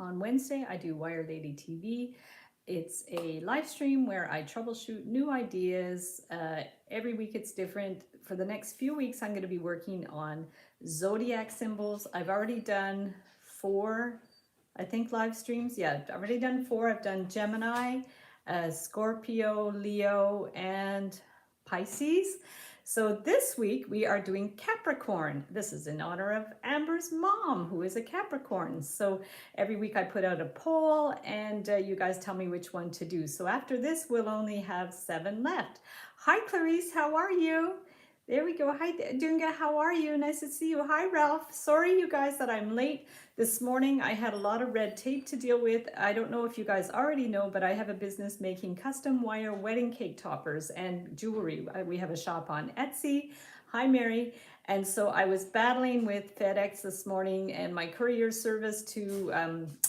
on Wednesday, I do Wire Lady TV. It's a live stream where I troubleshoot new ideas. Every week it's different. For the next few weeks, I'm going to be working on Zodiac symbols. I've already done 4, I think, live streams. Yeah, I've already done 4. I've done Gemini, Scorpio, Leo, and Pisces. So this week we are doing Capricorn. This is in honor of Amber's mom, who is a Capricorn. So every week I put out a poll and you guys tell me which one to do. So after this, we'll only have 7 left. Hi, Clarice, how are you? There we go. Hi, Dunga, how are you? Nice to see you. Hi, Ralph. Sorry, you guys, that I'm late. This morning, I had a lot of red tape to deal with. I don't know if you guys already know, but I have a business making custom wire wedding cake toppers and jewelry. We have a shop on Etsy. Hi, Mary. And so I was battling with FedEx this morning, and my courier service too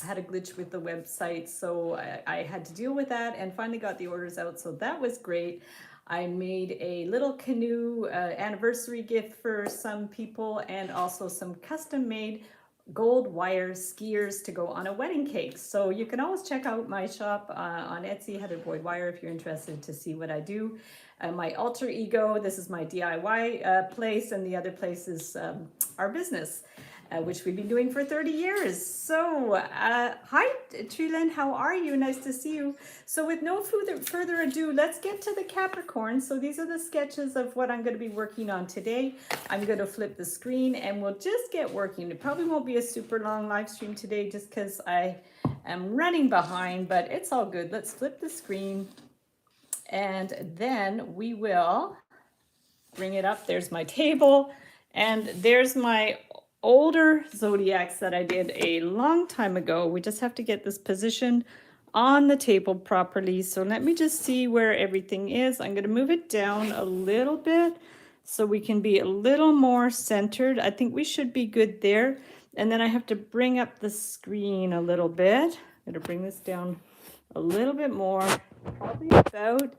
had a glitch with the website. So I had to deal with that and finally got the orders out. So that was great. I made a little canoe anniversary gift for some people and also some custom made gold wire skiers to go on a wedding cake. So you can always check out my shop on Etsy, Heather Boyd Wire, if you're interested to see what I do. My alter ego, this is my DIY place, and the other place is our business, which we've been doing for 30 years. So hi, Treeland, how are you? Nice to see you. So with no further ado, let's get to the Capricorn. So these are the sketches of what I'm going to be working on today. I'm going to flip the screen and we'll just get working. It probably won't be a super long live stream today just because I am running behind, but it's all good. Let's flip the screen and then we will bring it up. There's my table and there's my older zodiacs that I did a long time ago. We just have to get this positioned on the table properly. So let me just see where everything is. I'm going to move it down a little bit so we can be a little more centered. I think we should be good there. And then I have to bring up the screen a little bit. I'm going to bring this down a little bit more, probably about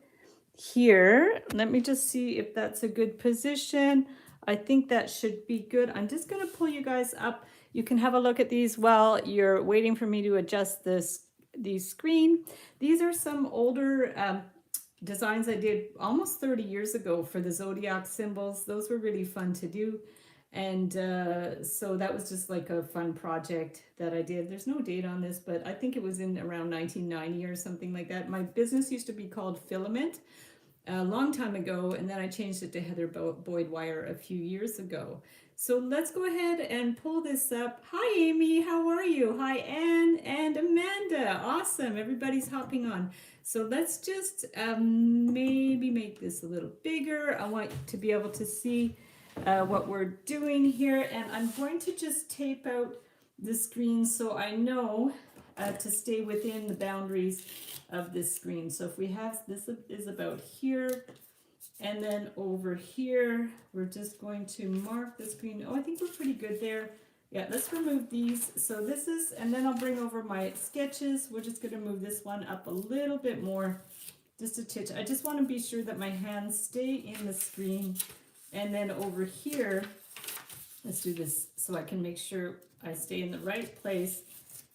here. Let me just see if that's a good position. I think that should be good. I'm just going to pull you guys up. You can have a look at these while you're waiting for me to adjust the screen. These are some older designs I did almost 30 years ago for the Zodiac symbols. Those were really fun to do. And so that was just like a fun project that I did. There's no date on this, but I think it was in around 1990 or something like that. My business used to be called Filament a long time ago, and then I changed it to Heather Boyd Wire a few years ago. So let's go ahead and pull this up. Hi, Amy. How are you? Hi, Anne and Amanda. Awesome. Everybody's hopping on. So let's just maybe make this a little bigger. I want to be able to see what we're doing here, and I'm going to just tape out the screen so I know to stay within the boundaries of this screen. So if we have, this is about here, and then over here, we're just going to mark the screen. Oh, I think we're pretty good there. Yeah, let's remove these. So this is, and then I'll bring over my sketches. We're just going to move this one up a little bit more, just a titch. I just want to be sure that my hands stay in the screen. And then over here, let's do this so I can make sure I stay in the right place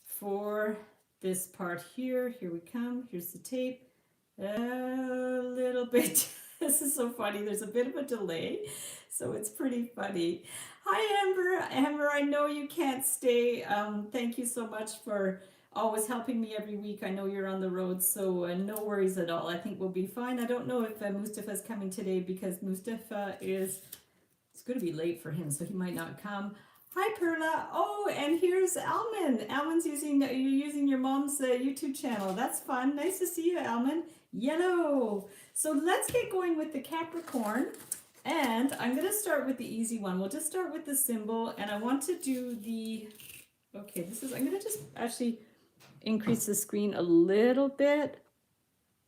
for this part here. Here we come. Here's the tape. A little bit. This is so funny. There's a bit of a delay, so it's pretty funny. Hi, Amber. Amber, I know you can't stay. Thank you so much for always helping me every week. I know you're on the road, so no worries at all. I think we'll be fine. I don't know if Mustafa's coming today because Mustafa it's going to be late for him, so he might not come. Hi, Perla. Oh, and here's Alman. Alman's you're using your mom's YouTube channel. That's fun. Nice to see you, Alman. Yellow. So let's get going with the Capricorn. And I'm going to start with the easy one. We'll just start with the symbol. And I want to do the, okay, I'm going to just actually increase the screen a little bit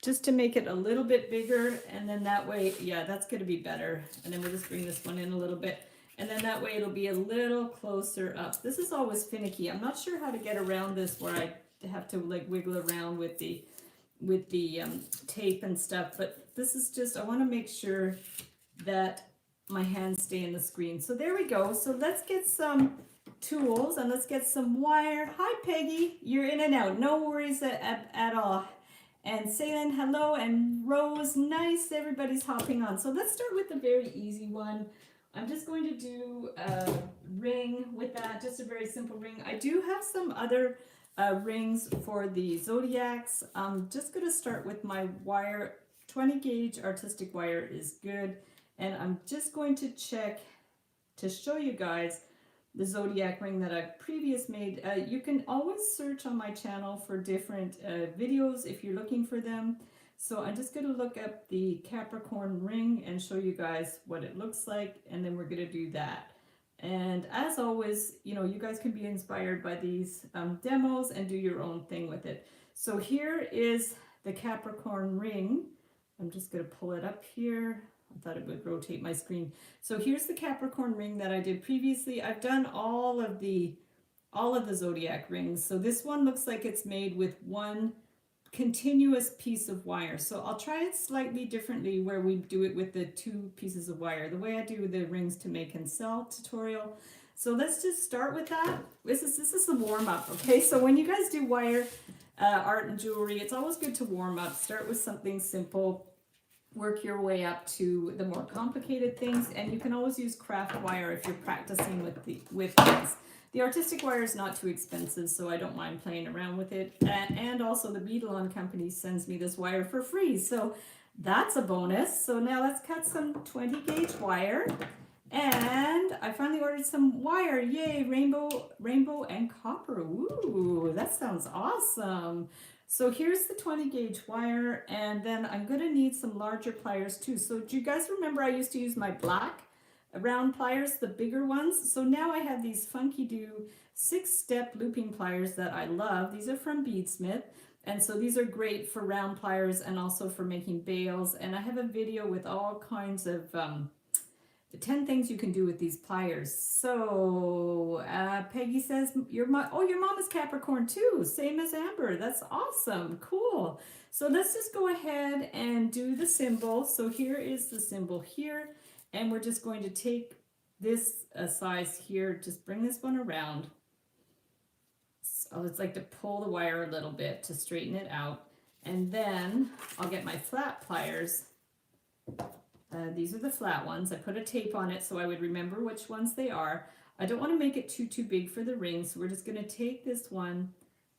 just to make it a little bit bigger. And then that way, yeah, that's going to be better. And then we'll just bring this one in a little bit. And then that way it'll be a little closer up. This is always finicky. I'm not sure how to get around this where I have to like wiggle around with the tape and stuff. But this is just, I want to make sure that my hands stay in the screen. So there we go. So let's get some tools and let's get some wire. Hi Peggy, you're in and out. No worries at all. And Salen, hello, and Rose, nice, everybody's hopping on. So let's start with the very easy one. I'm just going to do a ring with that, just a very simple ring. I do have some other rings for the Zodiacs. I'm just going to start with my wire. 20 gauge artistic wire is good. And I'm just going to check to show you guys the Zodiac ring that I've previous made. You can always search on my channel for different videos if you're looking for them. So I'm just going to look up the Capricorn ring and show you guys what it looks like, and then we're going to do that. And as always, you know, you guys can be inspired by these demos and do your own thing with it. So here is the Capricorn ring. I'm just going to pull it up here. I thought it would rotate my screen. So here's the Capricorn ring that I did previously. I've done all of the Zodiac rings. So this one looks like it's made with one continuous piece of wire. So I'll try it slightly differently where we do it with the 2 pieces of wire, the way I do the rings to make and sell tutorial. So let's just start with that. This is the warm up, okay? So when you guys do wire art and jewelry, it's always good to warm up. Start with something simple. Work your way up to the more complicated things, and you can always use craft wire if you're practicing with things. The artistic wire is not too expensive, so I don't mind playing around with it. And also the Beadalon company sends me this wire for free, so that's a bonus. So now let's cut some 20 gauge wire, and I finally ordered some wire. Yay, rainbow and copper. Ooh, that sounds awesome. So here's the 20 gauge wire, and then I'm going to need some larger pliers too. So do you guys remember I used to use my black round pliers, the bigger ones? So now I have these Funky Do 6-step looping pliers that I love. These are from Beadsmith, and so these are great for round pliers and also for making bails. And I have a video with all kinds of the 10 things you can do with these pliers. So Peggy says your mom is Capricorn too, same as Amber. That's awesome, cool. So let's just go ahead and do the symbol. So here is the symbol here, and we're just going to take this size here, just bring this one around. So it's like to pull the wire a little bit to straighten it out, and then I'll get my flat pliers. These are the flat ones. I put a tape on it so I would remember which ones they are. I don't want to make it too big for the ring, so we're just going to take this one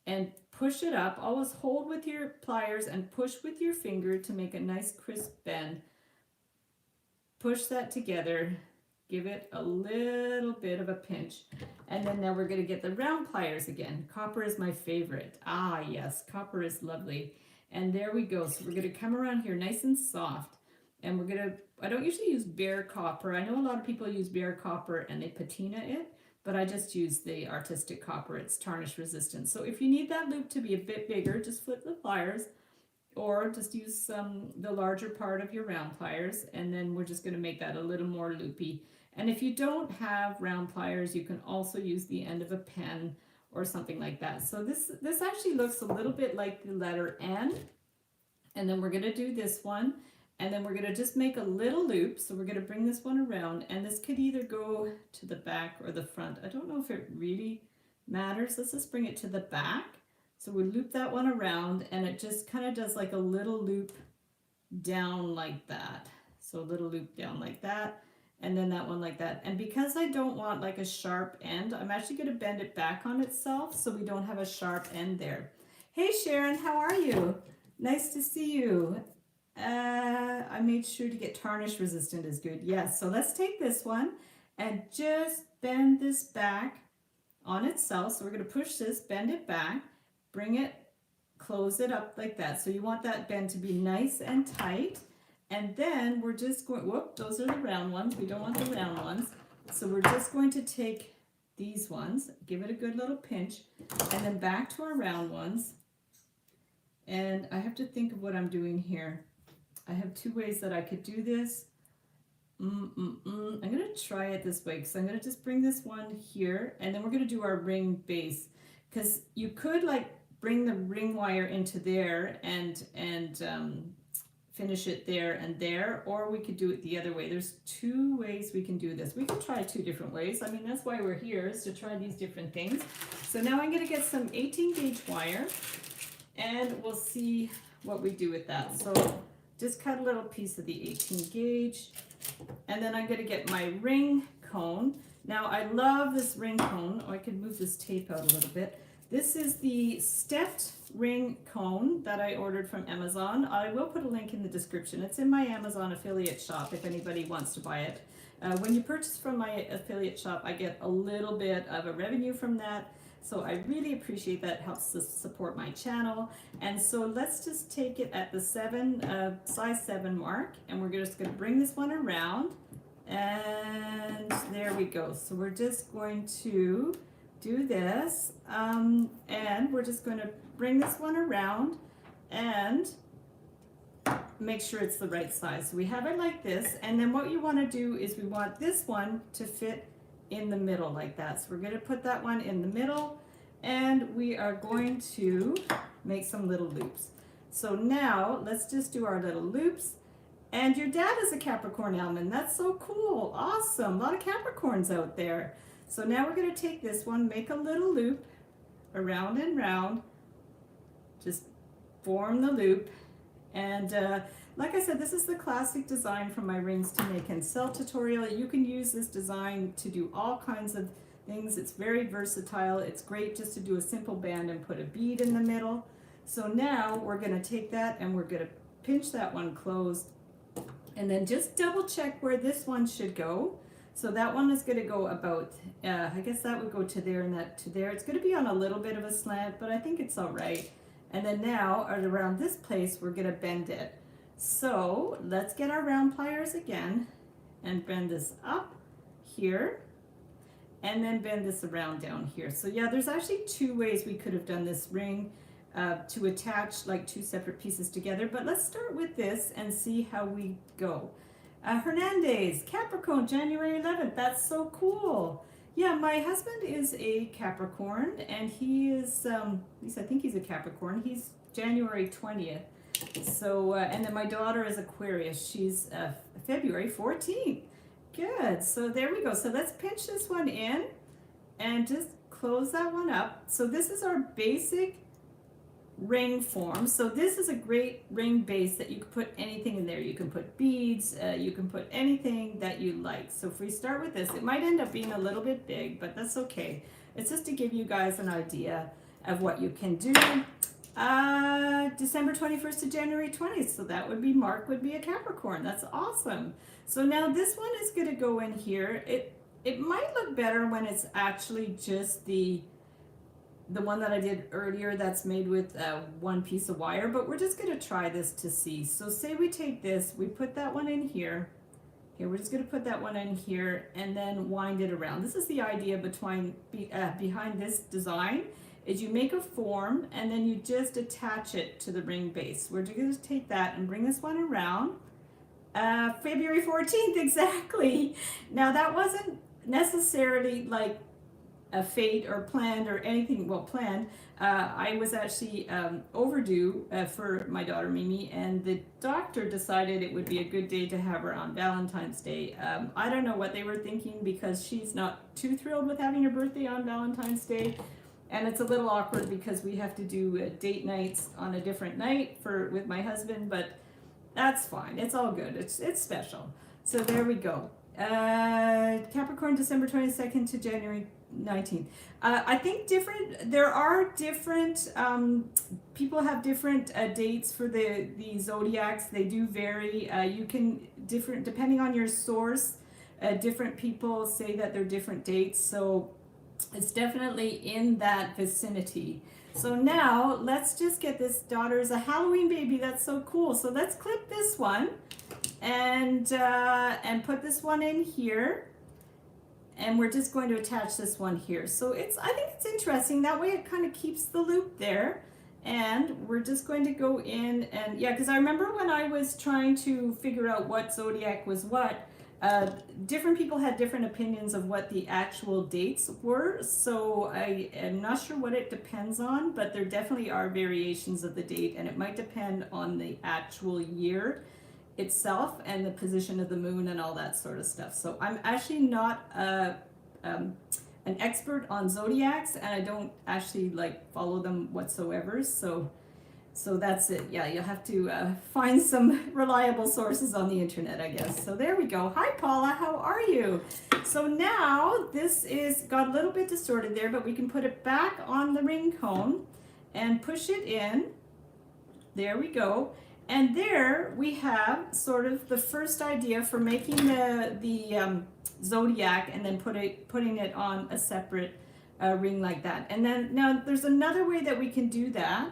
and push it up. Always hold with your pliers and push with your finger to make a nice crisp bend. Push that together. Give it a little bit of a pinch. And then now we're going to get the round pliers again. Copper is my favorite. Ah, yes, copper is lovely. And there we go. So we're going to come around here nice and soft. And we're going to, I don't usually use bare copper. I know a lot of people use bare copper and they patina it, but I just use the artistic copper. It's tarnish resistant. So if you need that loop to be a bit bigger, just flip the pliers or just use the larger part of your round pliers. And then we're just going to make that a little more loopy. And if you don't have round pliers, you can also use the end of a pen or something like that. So this actually looks a little bit like the letter N. And then we're going to do this one. And then we're going to just make a little loop. So we're going to bring this one around, and this could either go to the back or the front. I don't know if it really matters. Let's just bring it to the back. So we loop that one around, and it just kind of does like a little loop down like that. So a little loop down like that, and then that one like that. And because I don't want like a sharp end, I'm actually going to bend it back on itself so we don't have a sharp end there. Hey Sharon, how are you? Nice to see you. I made sure to get tarnish resistant is good. Yes, so let's take this one and just bend this back on itself. So we're going to push this, bend it back, bring it, close it up like that. So you want that bend to be nice and tight. And then we're just going, whoop, those are the round ones. We don't want the round ones. So we're just going to take these ones, give it a good little pinch, and then back to our round ones. And I have to think of what I'm doing here. I have 2 ways that I could do this. I'm going to try it this way, because I'm going to just bring this one here, and then we're going to do our ring base, because you could like bring the ring wire into there and finish it there and there, or we could do it the other way. There's two ways we can do this. We can try two different ways. I mean, that's why we're here, is to try these different things. So now I'm going to get some 18 gauge wire, and we'll see what we do with that. So just cut a little piece of the 18 gauge, and then I'm going to get my ring cone. Now I love this ring cone. Oh, I could move this tape out a little bit. This is the stepped ring cone that I ordered from Amazon. I will put a link in the description. It's in my Amazon affiliate shop if anybody wants to buy it. When you purchase from my affiliate shop, I get a little bit of a revenue from that. So I really appreciate that. It helps to support my channel. And so let's just take it at the size 7 mark, and we're just going to bring this one around. And there we go. So we're just going to do this, and we're just going to bring this one around and make sure it's the right size. So we have it like this, and then what you want to do is we want this one to fit in the middle like that. So we're going to put that one in the middle, and we are going to make some little loops. So now let's just do our little loops. And your dad is a Capricorn almond. That's so cool. Awesome. A lot of Capricorns out there. So now we're going to take this one, make a little loop around and round, just form the loop. And like I said, this is the classic design from my Rings to Make and Sell tutorial. You can use this design to do all kinds of things. It's very versatile. It's great just to do a simple band and put a bead in the middle. So now we're going to take that and we're going to pinch that one closed, and then just double check where this one should go. So that one is going to go about, I guess that would go to there and that to there. It's going to be on a little bit of a slant, but I think it's all right. And then now around this place, we're going to bend it. So let's get our round pliers again and bend this up here, and then bend this around down here. So yeah, there's actually two ways we could have done this ring to attach like two separate pieces together, but let's start with this and see how we go. Hernandez, Capricorn, January 11th. That's so cool. Yeah, my husband is a Capricorn, and he is, at least I think he's a Capricorn. He's January 20th. So, and then my daughter is Aquarius. She's February 14th. Good. So there we go. So let's pinch this one in and just close that one up. So this is our basic ring form. So this is a great ring base that you can put anything in there. You can put beads, you can put anything that you like. So if we start with this, it might end up being a little bit big, but that's okay. It's just to give you guys an idea of what you can do. December 21st to January 20th. So that would be, Mark would be a Capricorn. That's awesome. So now this one is going to go in here. It might look better when it's actually just the one that I did earlier that's made with one piece of wire, but we're just going to try this to see. So say we take this, we put that one in here. Okay, we're just going to put that one in here and then wind it around. This is the idea behind this design, is you make a form and then you just attach it to the ring base. We're going to take that and bring this one around. February 14th, exactly. Now that wasn't necessarily like a fate or planned or anything. Well, planned. I was actually overdue for my daughter Mimi, and the doctor decided it would be a good day to have her on Valentine's Day. I don't know what they were thinking, because she's not too thrilled with having her birthday on Valentine's Day, and it's a little awkward because we have to do date nights on a different night with my husband, but that's fine. It's all good. It's special. So there we go. Capricorn, December 22nd to January 19th. I think there are different, people have different dates for the Zodiacs. They do vary. You can, depending on your source, different people say that they're different dates. So it's definitely in that vicinity. So now let's just get this. Daughter is a Halloween baby. That's so cool. So let's clip this one and put this one in here. And we're just going to attach this one here. So I think it's interesting. That way it kind of keeps the loop there. And we're just going to go in and, yeah, because I remember when I was trying to figure out what Zodiac was what, Different people had different opinions of what the actual dates were, so I am not sure what it depends on, but there definitely are variations of the date, and it might depend on the actual year itself and the position of the moon and all that sort of stuff. So I'm actually not an expert on zodiacs, and I don't actually like follow them whatsoever. So that's it. Yeah, you'll have to find some reliable sources on the internet, I guess. So there we go. Hi, Paula. How are you? So now this is got a little bit distorted there, but we can put it back on the ring cone and push it in. There we go. And there we have sort of the first idea for making the zodiac, and then putting it on a separate ring like that. And then now there's another way that we can do that.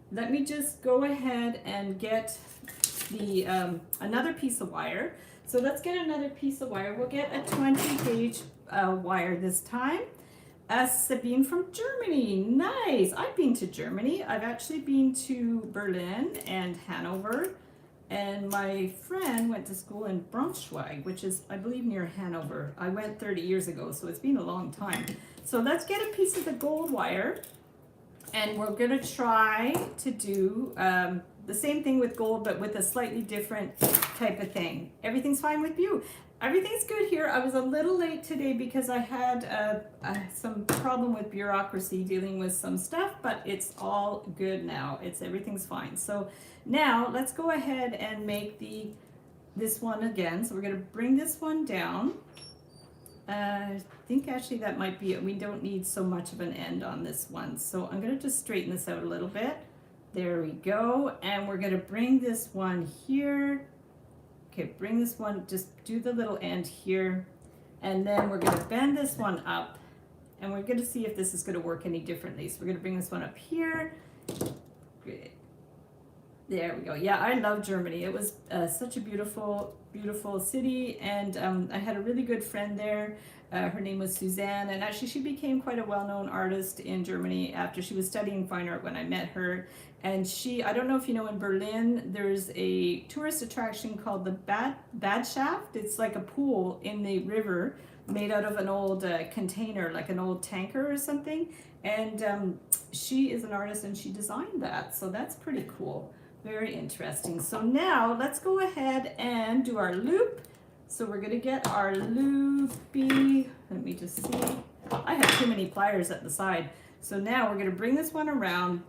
Let me just go ahead and get the another piece of wire. So let's get another piece of wire. We'll get a 20 gauge wire this time. Sabine from Germany. Nice. I've been to Germany. I've actually been to Berlin and Hanover. And my friend went to school in Braunschweig, which is, I believe, near Hanover. I went 30 years ago, so it's been a long time. So let's get a piece of the gold wire. And we're going to try to do the same thing with gold, but with a slightly different type of thing. Everything's fine with you? Everything's good here. I was a little late today because I had some problem with bureaucracy dealing with some stuff, but it's all good now. Everything's fine. So now let's go ahead and make this one again. So we're going to bring this one down. I think actually that might be it. We don't need so much of an end on this one. So I'm going to just straighten this out a little bit. There we go. And we're going to bring this one here. Okay, bring this one, just do the little end here. And then we're going to bend this one up. And we're going to see if this is going to work any differently. So we're going to bring this one up here. There we go. Yeah, I love Germany. It was such a beautiful, beautiful city, and I had a really good friend there. Her name was Suzanne, and actually she became quite a well-known artist in Germany after she was studying fine art when I met her. And I don't know if you know, in Berlin, there's a tourist attraction called the Badschaft. It's like a pool in the river made out of an old container, like an old tanker or something. And she is an artist, and she designed that, so that's pretty cool. Very interesting. So now let's go ahead and do our loop. So we're going to get our loopy. Let me just see. I have too many pliers at the side. So now we're going to bring this one around.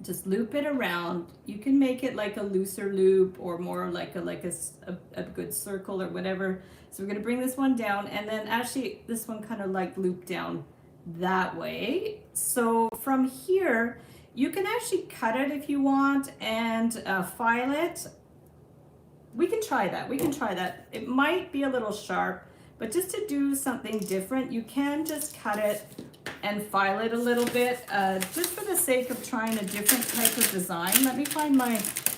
Just loop it around. You can make it like a looser loop or more like a good circle or whatever. So we're going to bring this one down, and then actually this one kind of like loop down that way. So from here, you can actually cut it if you want and file it. We can try that. We can try that. It might be a little sharp, but just to do something different, you can just cut it and file it a little bit, just for the sake of trying a different type of design. Let me find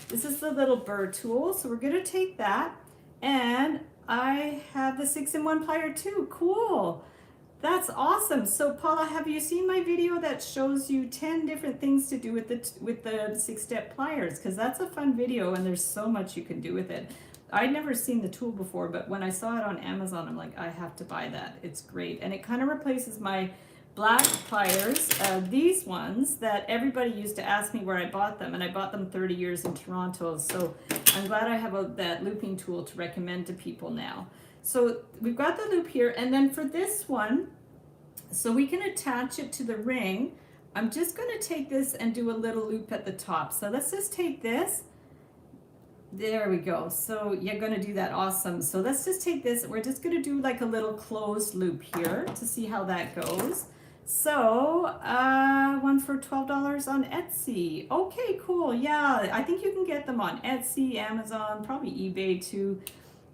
this is the little burr tool. So we're gonna take that, and I have the 6-in-1 plier too. Cool. That's awesome. So Paula, have you seen my video that shows you 10 different things to do with the 6-step pliers? Because that's a fun video, and there's so much you can do with it. I'd never seen the tool before, but when I saw it on Amazon, I'm like, I have to buy that. It's great. And it kind of replaces my black pliers, these ones that everybody used to ask me where I bought them, and I bought them 30 years in Toronto. So I'm glad I have that looping tool to recommend to people now. So we've got the loop here, and then for this one, so we can attach it to the ring, I'm just going to take this and do a little loop at the top. So let's just take this. There we go. So you're going to do that. Awesome. So let's just take this. We're just going to do like a little closed loop here to see how that goes. So one for $12 on Etsy. Okay, cool. Yeah, I think you can get them on Etsy, Amazon, probably eBay too.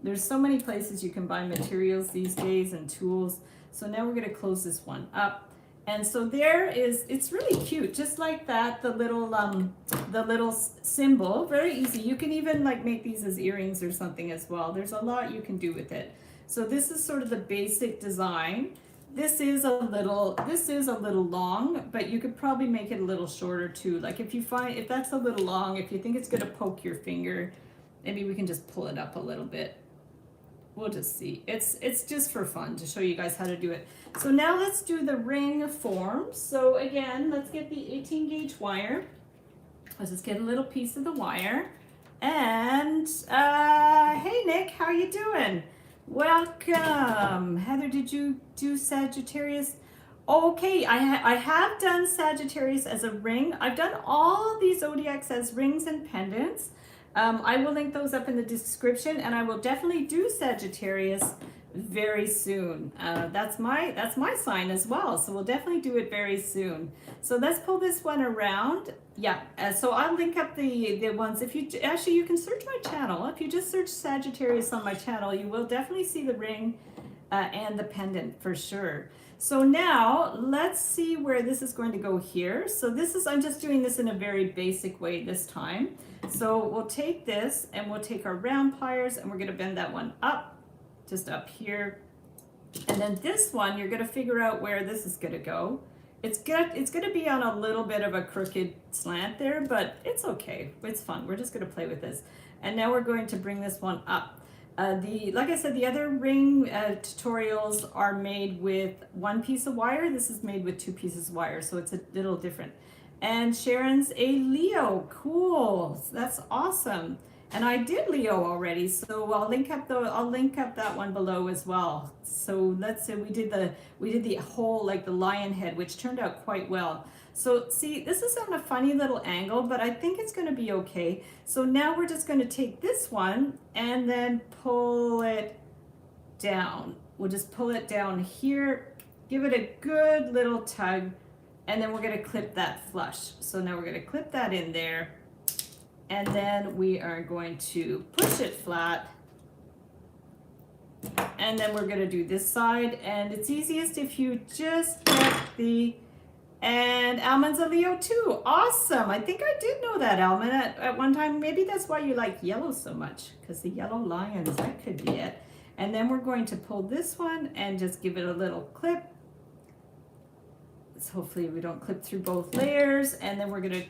There's so many places you can buy materials these days and tools. So now we're going to close this one up. And so there is, it's really cute, just like that, the little symbol, very easy. You can even like make these as earrings or something as well. There's a lot you can do with it. So this is sort of the basic design. This is a little long, but you could probably make it a little shorter too. Like if that's a little long, if you think it's going to poke your finger, maybe we can just pull it up a little bit. we'll just see. It's just for fun to show you guys how to do it. So now let's do the ring form. So again, let's get the 18 gauge wire. Let's just get a little piece of the wire. And hey Nick, how are you doing? Welcome. Heather, did you do Sagittarius? Okay, I have done Sagittarius as a ring. I've done all of these zodiacs as rings and pendants. I will link those up in the description, and I will definitely do Sagittarius very soon. That's my sign as well, so we'll definitely do it very soon. So let's pull this one around. Yeah, so I'll link up the ones. If you actually, you can search my channel. If you just search Sagittarius on my channel, you will definitely see the ring and the pendant for sure. So now let's see where this is going to go here. So this is, I'm just doing this in a very basic way this time. So we'll take this and we'll take our round pliers and we're going to bend that one up, just up here. And then this one, you're going to figure out where this is going to go. It's going to be on a little bit of a crooked slant there, but it's okay. It's fun. We're just going to play with this. And now we're going to bring this one up. Like I said, the other ring tutorials are made with one piece of wire. This is made with 2 pieces of wire, so it's a little different. And Sharon's a Leo. Cool. That's awesome. And I did Leo already, so I'll link up that one below as well. So let's say we did the whole, like the lion head, which turned out quite well. So see, this is on a funny little angle, but I think it's going to be okay. So now we're just going to take this one and then pull it down. We'll just pull it down here, give it a good little tug, and then we're going to clip that flush. So now we're going to clip that in there, and then we are going to push it flat. And then we're going to do this side, and it's easiest if you just get the... And Almond's a Leo too. Awesome. I think I did know that, Almond, at one time. Maybe that's why you like yellow so much, because the yellow lions, that could be it. And then we're going to pull this one and just give it a little clip. So hopefully we don't clip through both layers. And then we're going to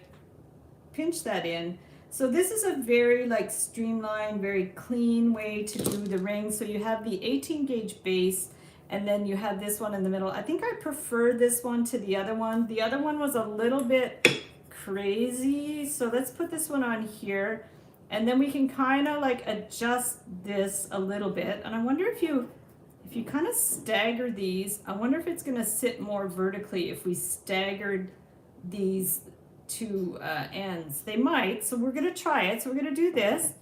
pinch that in. So this is a very like streamlined, very clean way to do the ring. So you have the 18 gauge base, and then you have this one in the middle. I think I prefer this one to the other one. The other one was a little bit crazy. So let's put this one on here. And then we can kind of like adjust this a little bit. And I wonder if you kind of stagger these, I wonder if it's going to sit more vertically if we staggered these 2 ends. They might. So we're going to try it. So we're going to do this.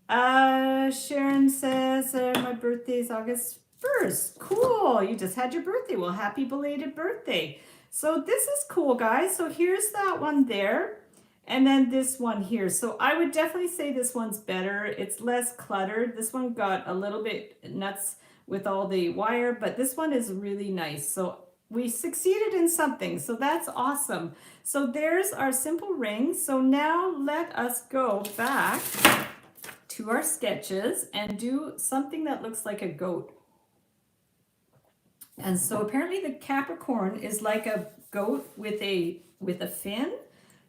Sharon says, my birthday is August 1st. Cool. You just had your birthday. Well, happy belated birthday. So this is cool, guys. So here's that one there. And then this one here. So I would definitely say this one's better. It's less cluttered. This one got a little bit nuts with all the wire, but this one is really nice. So we succeeded in something. So that's awesome. So there's our simple ring. So now let us go back to our sketches and do something that looks like a goat. And so apparently the Capricorn is like a goat with a fin.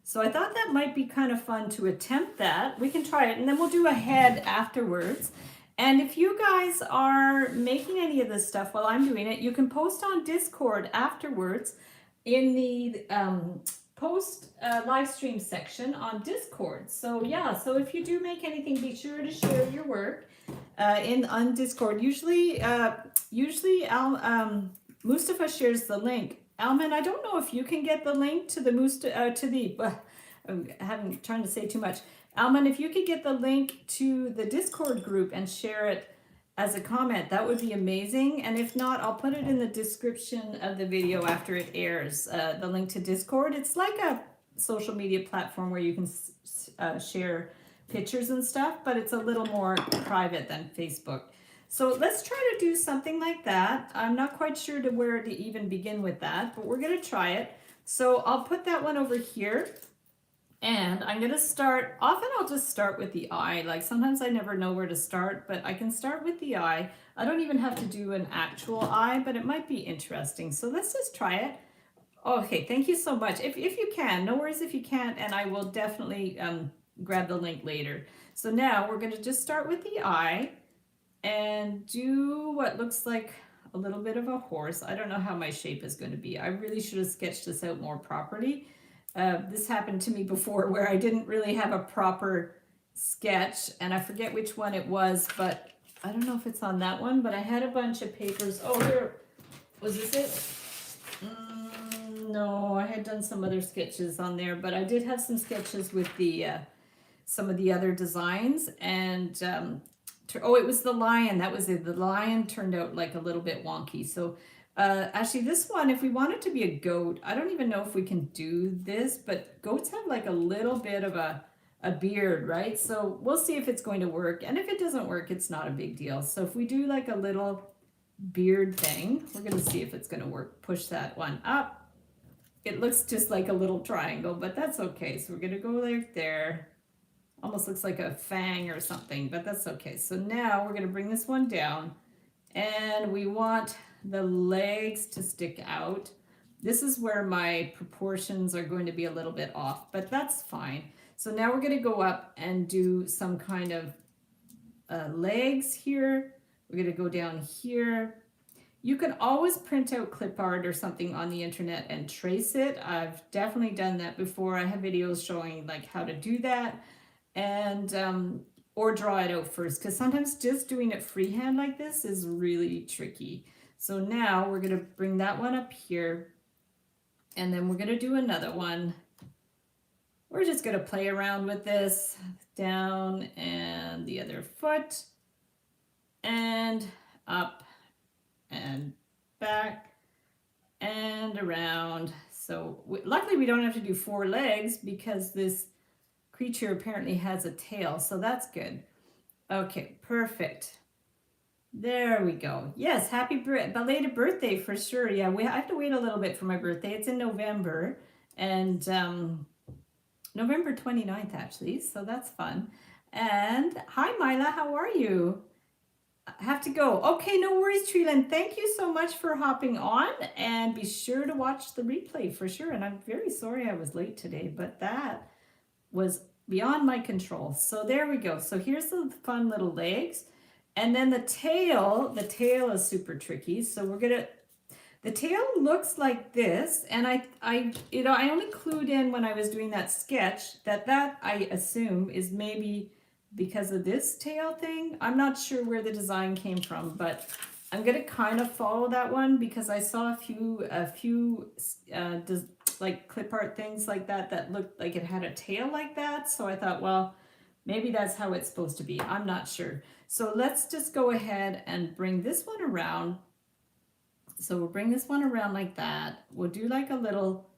So I thought that might be kind of fun to attempt that. We can try it, and then we'll do a head afterwards. And if you guys are making any of this stuff while I'm doing it, you can post on Discord afterwards in the post live stream section on Discord. So yeah, so if you do make anything, be sure to share your work on Discord. Usually Mustafa shares the link. Alman, I don't know if you can get the link to the I'm trying to say too much. Alman, if you could get the link to the Discord group and share it as a comment, that would be amazing. And if not, I'll put it in the description of the video after it airs, the link to Discord. It's like a social media platform where you can share pictures and stuff, but it's a little more private than Facebook. So let's try to do something like that. I'm not quite sure to where to even begin with that, but we're going to try it. So I'll put that one over here. And I'm going to start, often I'll just start with the eye. Like sometimes I never know where to start, but I can start with the eye. I don't even have to do an actual eye, but it might be interesting. So let's just try it. Okay, thank you so much. If you can, no worries if you can't, and I will definitely grab the link later. So now we're going to just start with the eye. and do what looks like a little bit of a horse. I don't know how my shape is going to be. I really should have sketched this out more properly. This happened to me before where I didn't really have a proper sketch, and I forget which one it was, but I don't know if it's on that one, but I had a bunch of papers. Oh, here, was this it? No, I had done some other sketches on there, but I did have some sketches with the some of the other designs, and oh, it was the lion. That was it. The lion turned out like a little bit wonky. So actually this one, if we want it to be a goat, I don't even know if we can do this, but goats have like a little bit of a beard, right? So we'll see if it's going to work. And if it doesn't work, it's not a big deal. So if we do like a little beard thing, we're going to see if it's going to work. Push that one up. It looks just like a little triangle, but that's okay. So we're going to go like there. Almost looks like a fang or something, but that's okay. So now we're going to bring this one down, and we want the legs to stick out. This is where my proportions are going to be a little bit off, but that's fine. So now we're going to go up and do some kind of legs here. We're going to go down here. You can always print out clip art or something on the internet and trace it. I've definitely done that before. I have videos showing like how to do that, and or draw it out first, because sometimes just doing it freehand like this is really tricky. So now we're going to bring that one up here, and then we're going to do another one. We're just going to play around with this, down and the other foot, and up and back and around. So luckily we don't have to do 4 legs because this creature apparently has a tail, so that's good. Okay, perfect. There we go. Yes, happy belated birthday for sure. Yeah, I have to wait a little bit for my birthday. It's in November, and November 29th actually, so that's fun. And hi Mila, how are you? I have to go. Okay, no worries, Treeland. Thank you so much for hopping on, and be sure to watch the replay for sure. And I'm very sorry I was late today, but that was beyond my control. So there we go. So here's the fun little legs, and then the tail is super tricky. So we're gonna, the tail looks like this, and I only clued in when I was doing that sketch that I assume is maybe because of this tail thing. I'm not sure where the design came from, but I'm gonna kind of follow that one because I saw a few like clip art things like that looked like it had a tail like that. So I thought, well, maybe that's how it's supposed to be. I'm not sure. So let's just go ahead and bring this one around. So we'll bring this one around like that. We'll do like a little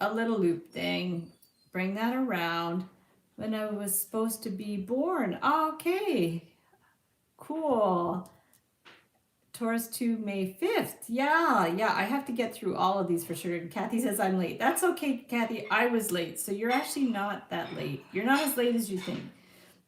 loop thing. Bring that around. When I was supposed to be born. Okay, cool. Taurus to May 5th. Yeah, I have to get through all of these for sure. And Kathy says I'm late. That's okay, Kathy. I was late. So you're actually not that late. You're not as late as you think,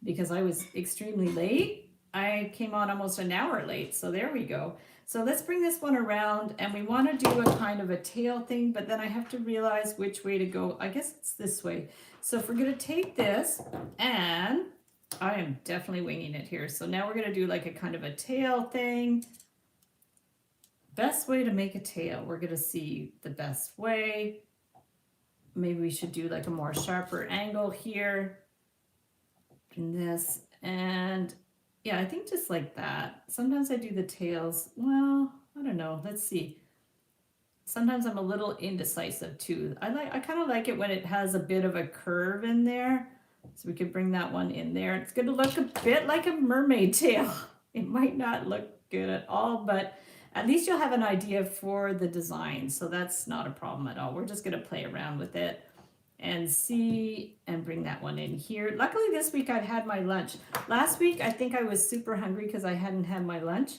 because I was extremely late. I came on almost an hour late. So there we go. So let's bring this one around, and we want to do a kind of a tail thing, but then I have to realize which way to go. I guess it's this way. So if we're going to take this, and I am definitely winging it here. So now we're going to do like a kind of a tail thing. Best way to make a tail. We're going to see the best way. Maybe we should do like a more sharper angle here. And this, and yeah, I think just like that. Sometimes I do the tails. Well, I don't know. Let's see. Sometimes I'm a little indecisive too. I kind of like it when it has a bit of a curve in there. So we could bring that one in there. It's going to look a bit like a mermaid tail. It might not look good at all, but at least you'll have an idea for the design. So that's not a problem at all. We're just going to play around with it and see, and bring that one in here. Luckily this week I've had my lunch. Last week I think I was super hungry because I hadn't had my lunch.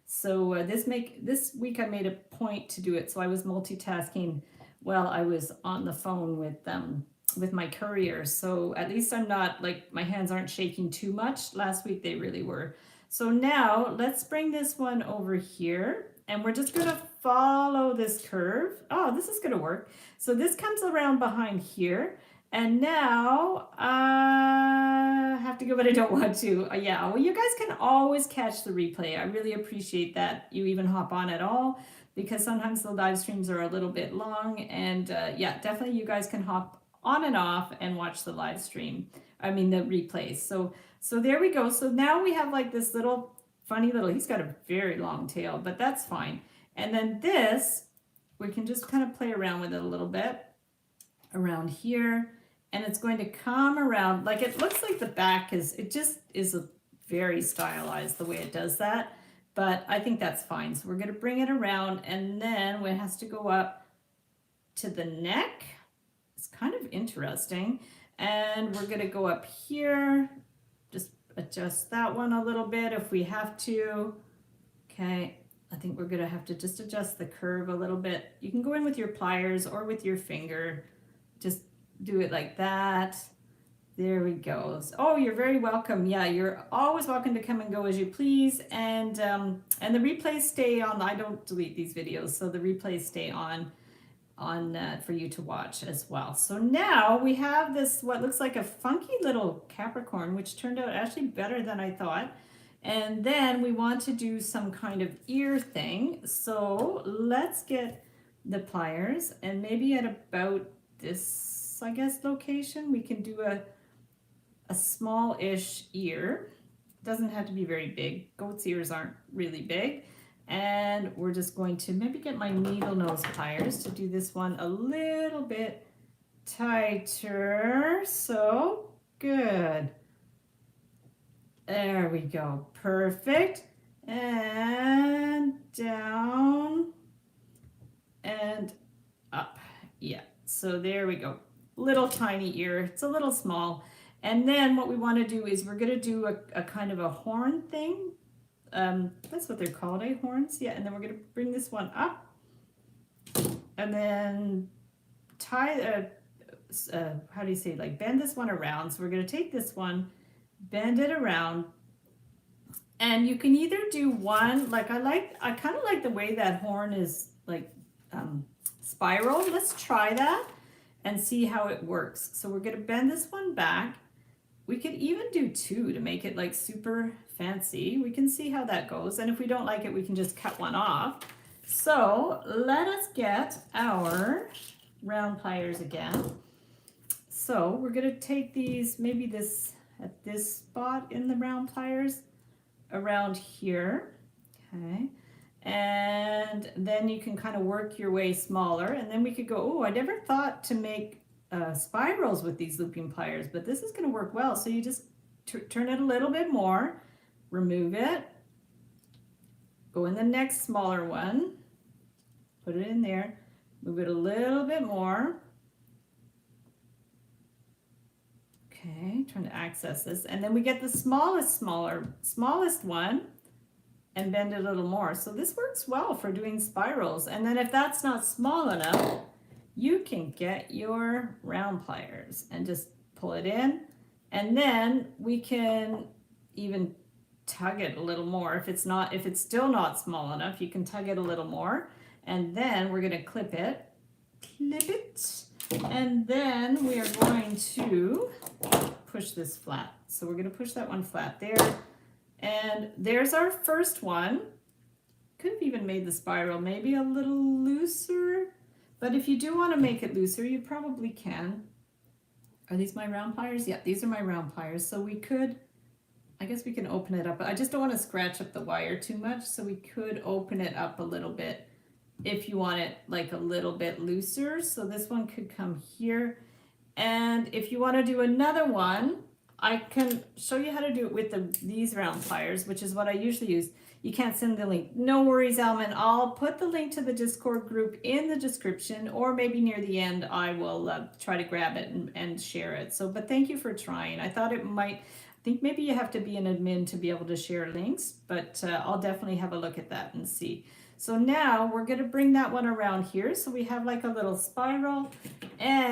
So this week I made a point to do it. So I was multitasking while I was on the phone with my courier. So at least I'm not like, my hands aren't shaking too much. Last week they really were. So now let's bring this one over here, and we're just gonna follow this curve. Oh, this is gonna work. So this comes around behind here, And now I have to go, but I don't want to. Yeah, well, you guys can always catch the replay. I really appreciate that you even hop on at all, because sometimes the live streams are a little bit long. And yeah, definitely you guys can hop on and off and watch the live stream. I mean, the replays. So there we go. So now we have like this little funny little, he's got a very long tail, but that's fine. And then this, we can just kind of play around with it a little bit around here. And it's going to come around, like it looks like the back is, it just is a very stylized the way it does that, but I think that's fine. So we're going to bring it around, and then it has to go up to the neck. It's kind of interesting. And we're going to go up here, just adjust that one a little bit if we have to. Okay, I think we're going to have to just adjust the curve a little bit. You can go in with your pliers or with your finger, just do it like that. There we go. Oh, you're very welcome. Yeah, you're always welcome to come and go as you please. And the replays stay on. I don't delete these videos, so the replays stay on for you to watch as well. So now we have this, what looks like a funky little Capricorn, which turned out actually better than I thought. And then we want to do some kind of ear thing. So let's get the pliers, and maybe at about this, I guess, location, we can do a small-ish ear. It doesn't have to be very big. Goat's ears aren't really big. And we're just going to maybe get my needle nose pliers to do this one a little bit tighter. So good. There we go. Perfect. And down and up. Yeah. So there we go. Little tiny ear. It's a little small. And then what we want to do is we're going to do a kind of a horn thing. That's what they're called, eh? Horns. Yeah. And then we're going to bring this one up and then tie, how do you say, like bend this one around. So we're going to take this one, bend it around, and you can either do one, like I kind of like the way that horn is like spiral. Let's try that and see how it works. So we're going to bend this one back. We could even do two to make it like super fancy. We can see how that goes. And if we don't like it, we can just cut one off. So let us get our round pliers again. So we're going to take these, maybe this at this spot in the round pliers around here. Okay. And then you can kind of work your way smaller, and then we could go, oh, I never thought to make spirals with these looping pliers, but this is going to work well. So you just turn it a little bit more, remove it, go in the next smaller one, put it in there, move it a little bit more. Okay, trying to access this, and then we get the smallest one and bend it a little more. So this works well for doing spirals. And then if that's not small enough, you can get your round pliers and just pull it in, and then we can even tug it a little more. If it's still not small enough, you can tug it a little more, and then we're going to clip it, and then we are going to push this flat. So we're going to push that one flat there, and there's our first one. Could have even made the spiral maybe a little looser, but if you do want to make it looser, you probably can. Are these my round pliers? Yeah, these are my round pliers. So we could, I guess we can open it up. I just don't want to scratch up the wire too much, so we could open it up a little bit if you want it like a little bit looser. So this one could come here. And if you want to do another one, I can show you how to do it with these round pliers, which is what I usually use. You can't send the link. No worries, Alman. I'll put the link to the Discord group in the description, or maybe near the end I will try to grab it and share it. So, but thank you for trying. I thought it might, I think maybe you have to be an admin to be able to share links, but I'll definitely have a look at that and see. So now we're going to bring that one around here. So we have like a little spiral, and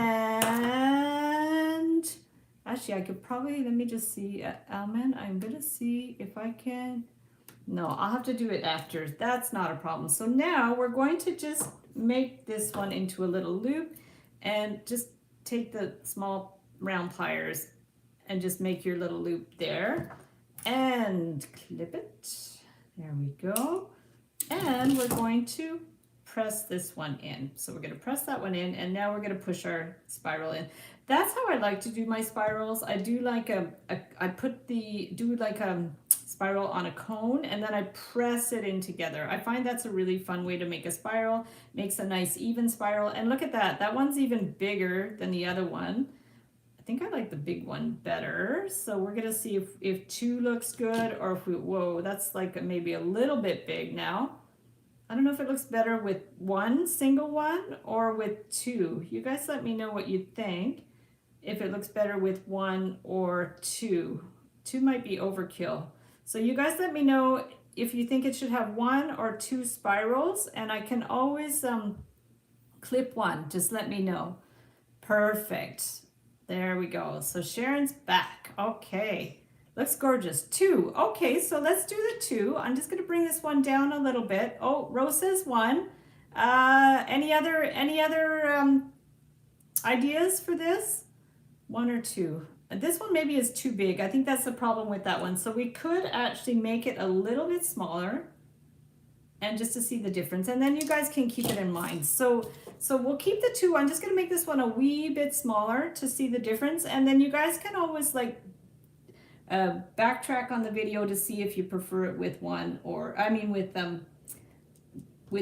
actually I could probably, let me just see, Alman, I'm going to see if I can. No, I'll have to do it after. That's not a problem. So now we're going to just make this one into a little loop and just take the small round pliers and just make your little loop there and clip it. There we go. And we're going to press this one in. So we're going to press that one in, and now we're going to push our spiral in. That's how I like to do my spirals. I do like do like a spiral on a cone, and then I press it in together. I find that's a really fun way to make a spiral. Makes a nice even spiral. And look at that. That one's even bigger than the other one. I think I like the big one better. So we're going to see if 2 looks good, or if we, whoa, that's like maybe a little bit big now. I don't know if it looks better with 1 single one or with 2. You guys let me know what you think. If it looks better with 1 or 2. 2 might be overkill. So you guys let me know if you think it should have 1 or 2 spirals, and I can always clip 1. Just let me know. Perfect. There we go. So Sharon's back. Okay. Looks gorgeous. 2. Okay, so let's do the 2. I'm just going to bring this one down a little bit. Oh, Rose says 1. Any other ideas for this? 1 or 2. This one maybe is too big. I think that's the problem with that one. So we could actually make it a little bit smaller, and just to see the difference. And then you guys can keep it in mind. So we'll keep the 2. I'm just going to make this one a wee bit smaller to see the difference. And then you guys can always like backtrack on the video to see if you prefer it with 1 or, I mean with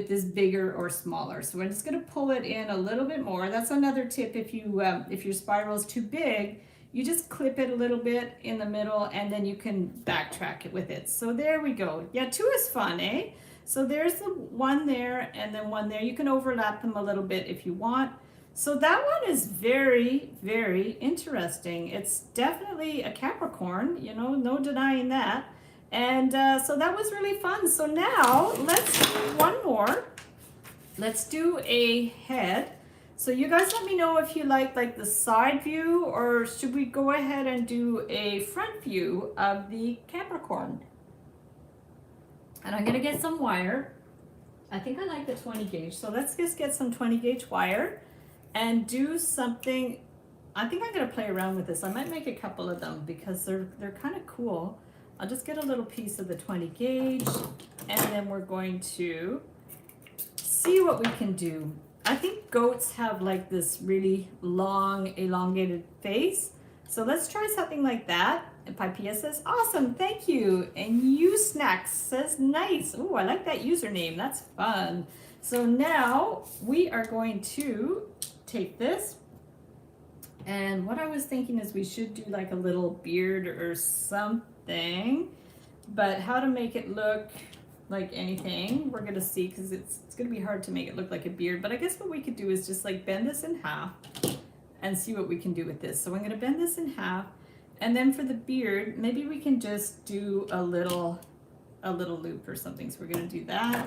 this bigger or smaller. So we're just going to pull it in a little bit more. That's another tip. If your spiral is too big, you just clip it a little bit in the middle, and then you can backtrack it with it. So there we go. Yeah, 2 is fun, eh? So there's the 1 there and then 1 there. You can overlap them a little bit if you want. So that one is very, very interesting. It's definitely a Capricorn, you know, no denying that. And so that was really fun. So now let's do one more. Let's do a head. So you guys let me know if you like the side view, or should we go ahead and do a front view of the Capricorn? And I'm gonna get some wire. I think I like the 20 gauge. So let's just get some 20 gauge wire and do something. I think I'm gonna play around with this. I might make a couple of them because they're kind of cool. I'll just get a little piece of the 20 gauge, and then we're going to see what we can do. I think goats have like this really long, elongated face. So let's try something like that. And Pipia says, awesome, thank you. And you Snacks says, nice. Oh, I like that username. That's fun. So now we are going to take this. And what I was thinking is we should do like a little beard or something. But how to make it look like anything, we're gonna see, because it's gonna be hard to make it look like a beard. But I guess what we could do is just like bend this in half and see what we can do with this. So I'm gonna bend this in half, and then for the beard, maybe we can just do a little loop or something. So we're gonna do that,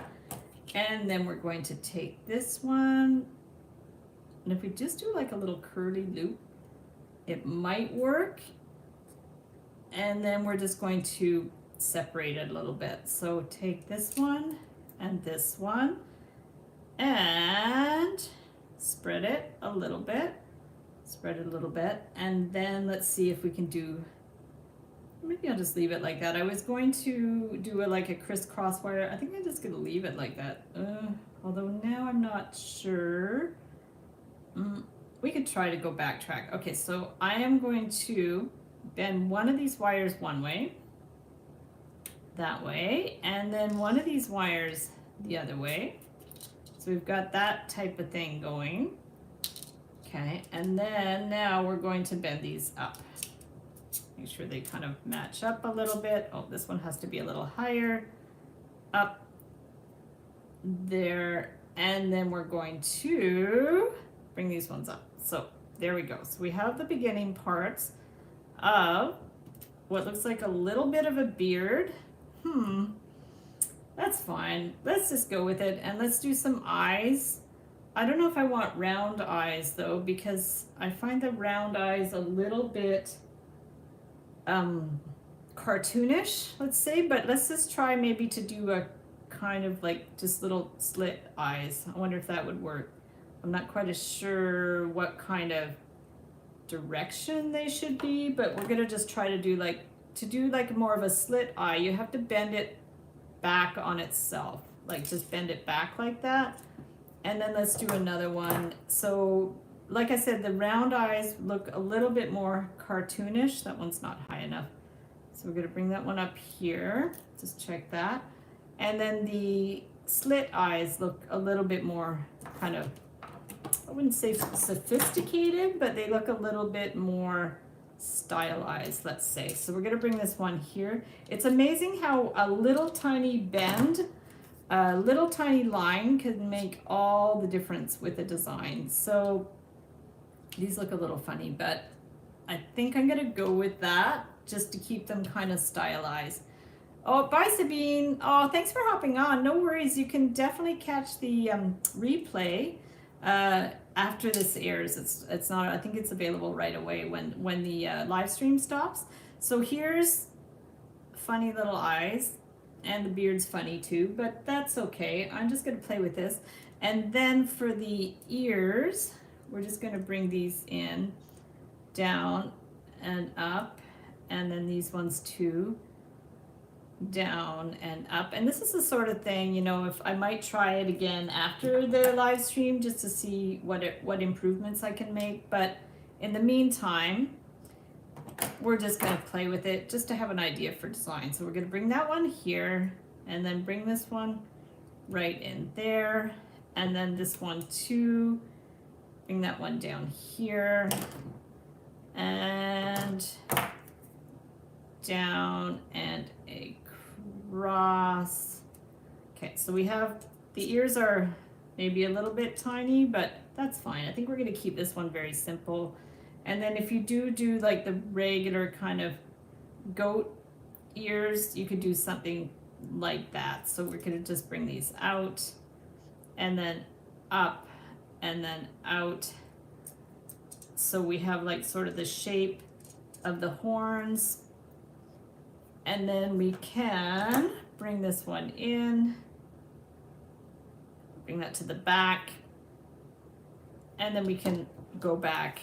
and then we're going to take this one, and if we just do like a little curly loop, it might work. And then we're just going to separate it a little bit. So take this one and this one and spread it a little bit, and then let's see if we can do, maybe I'll just leave it like that. I was going to do like a crisscross wire. I think I'm just gonna leave it like that, although now I'm not sure. We could try to go backtrack. Okay, so I am going to bend one of these wires one way, that way, and then one of these wires the other way. So we've got that type of thing going. Okay, and then now we're going to bend these up. Make sure they kind of match up a little bit. Oh, this one has to be a little higher. Up there, and then we're going to bring these ones up. So there we go. So we have the beginning parts of what looks like a little bit of a beard. That's fine. Let's just go with it, and let's do some eyes. I don't know if I want round eyes though, because I find the round eyes a little bit cartoonish, let's say, but let's just try maybe to do a kind of like just little slit eyes. I wonder if that would work. I'm not quite as sure what kind of direction they should be, but we're gonna just try to do like more of a slit eye. You have to bend it back on itself, like just bend it back like that. And then let's do another one. So like I said, the round eyes look a little bit more cartoonish. That one's not high enough. So we're gonna bring that one up here, just check that. And then the slit eyes look a little bit more kind of, I wouldn't say sophisticated, but they look a little bit more stylized, let's say. So we're gonna bring this one here. It's amazing how a little tiny bend, a little tiny line can make all the difference with the design. So these look a little funny, but I think I'm gonna go with that just to keep them kind of stylized. Oh, bye Sabine. Oh, thanks for hopping on. No worries, you can definitely catch the replay after this airs. It's not, I think it's available right away when the live stream stops. So here's funny little eyes, and the beard's funny too, but that's okay. I'm just gonna play with this. And then for the ears, we're just gonna bring these in, down and up, and then these ones too, down and up. And this is the sort of thing, you know, if I might try it again after the live stream just to see what improvements I can make. But in the meantime, we're just going to play with it just to have an idea for design. So we're going to bring that one here, and then bring this one right in there, and then this one too, bring that one down here, and down and across. Okay, so we have, the ears are maybe a little bit tiny, but that's fine. I think we're going to keep this one very simple. And then if you do like the regular kind of goat ears, you could do something like that. So we're going to just bring these out and then up and then out. So we have like sort of the shape of the horns. And then we can bring this one in, bring that to the back, and then we can go back,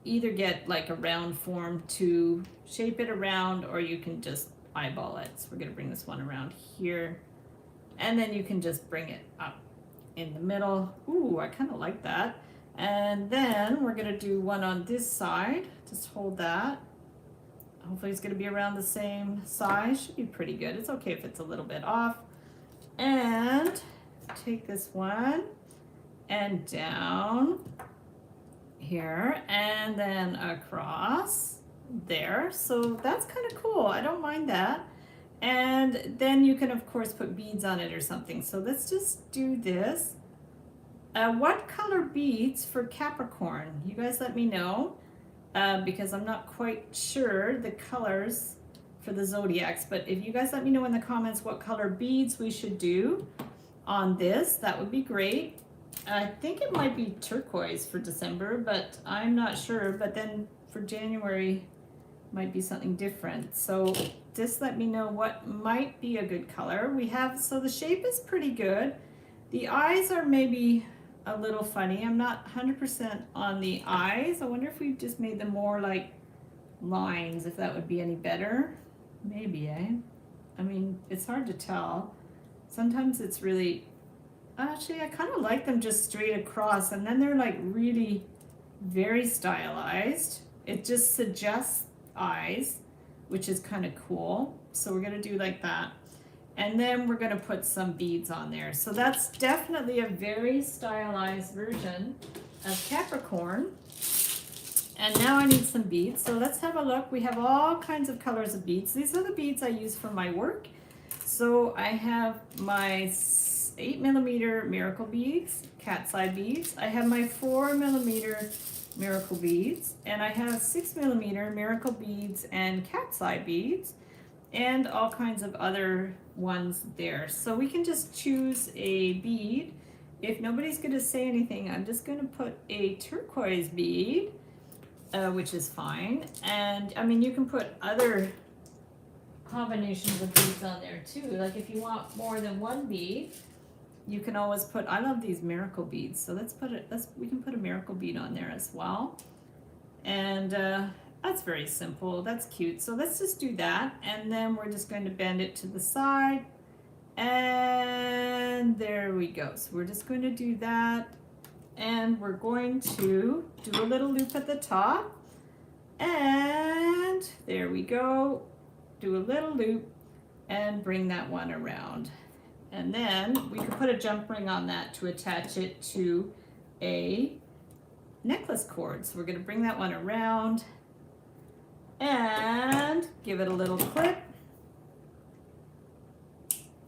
either get like a round form to shape it around, or you can just eyeball it. So we're going to bring this one around here, and then you can just bring it up in the middle. Ooh, I kind of like that. And then we're going to do one on this side. Just hold that. Hopefully it's going to be around the same size. Should be pretty good. It's okay if it's a little bit off. And take this one and down here, and then across there. So that's kind of cool. I don't mind that. And then you can of course put beads on it or something. So let's just do this. What color beads for Capricorn? You guys let me know, because I'm not quite sure the colors for the Zodiacs. But if you guys let me know in the comments what color beads we should do on this, that would be great. I think it might be turquoise for December, but I'm not sure. But then for January might be something different. So just let me know what might be a good color. We have, so the shape is pretty good. The eyes are maybe a little funny. I'm not 100% on the eyes. I wonder if we just made them more like lines, if that would be any better. Maybe, eh? I mean, it's hard to tell. Sometimes it's really, actually I kind of like them just straight across, and then they're like really very stylized. It just suggests eyes, which is kind of cool. So we're going to do like that. And then we're going to put some beads on there. So that's definitely a very stylized version of Capricorn. And now I need some beads. So let's have a look. We have all kinds of colors of beads. These are the beads I use for my work. So I have my 8mm miracle beads, cat's eye beads. I have my 4mm miracle beads. And I have 6mm miracle beads and cat's eye beads. And all kinds of other ones there. So we can just choose a bead. If nobody's going to say anything, I'm just going to put a turquoise bead, which is fine. And I mean, you can put other combinations of beads on there too. Like if you want more than one bead, you can always put, I love these miracle beads, so we can put a miracle bead on there as well. And that's very simple, that's cute. So let's just do that, and then we're just going to bend it to the side, and there we go. So we're just going to do that, and we're going to do a little loop at the top, and there we go, do a little loop and bring that one around. And then we could put a jump ring on that to attach it to a necklace cord. So we're going to bring that one around and give it a little clip.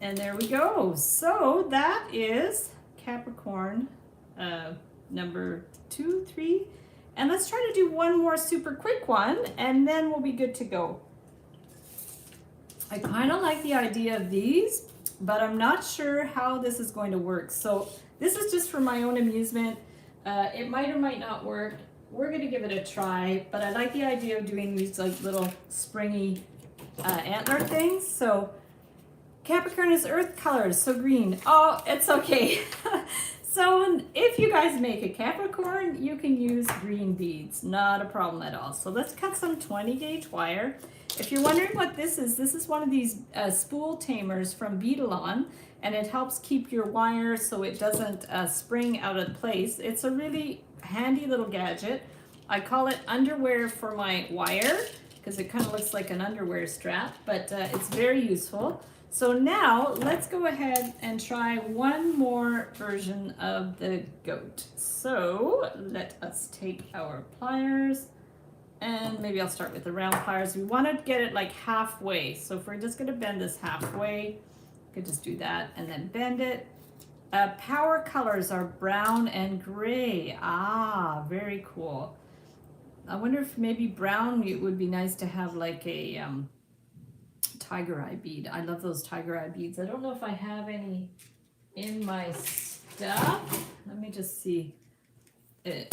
And there we go. So that is Capricorn number 2, 3. And let's try to do one more super quick one, and then we'll be good to go. I kind of like the idea of these, but I'm not sure how this is going to work. So this is just for my own amusement. It might or might not work. We're going to give it a try, but I like the idea of doing these like little springy antler things. So Capricorn is earth colors, so green. Oh, it's okay. So if you guys make a Capricorn, you can use green beads, not a problem at all. So let's cut some 20 gauge wire. If you're wondering what this is one of these spool tamers from Beadalon, and it helps keep your wire so it doesn't spring out of place. It's a really handy little gadget. I call it underwear for my wire because it kind of looks like an underwear strap, but it's very useful. So now let's go ahead and try one more version of the goat. So let us take our pliers, and maybe I'll start with the round pliers. We want to get it like halfway. So if we're just going to bend this halfway, we could just do that and then bend it. Power colors are brown and gray. Ah, very cool. I wonder if maybe brown, it would be nice to have like a tiger eye bead. I love those tiger eye beads. I don't know if I have any in my stuff. Let me just see. I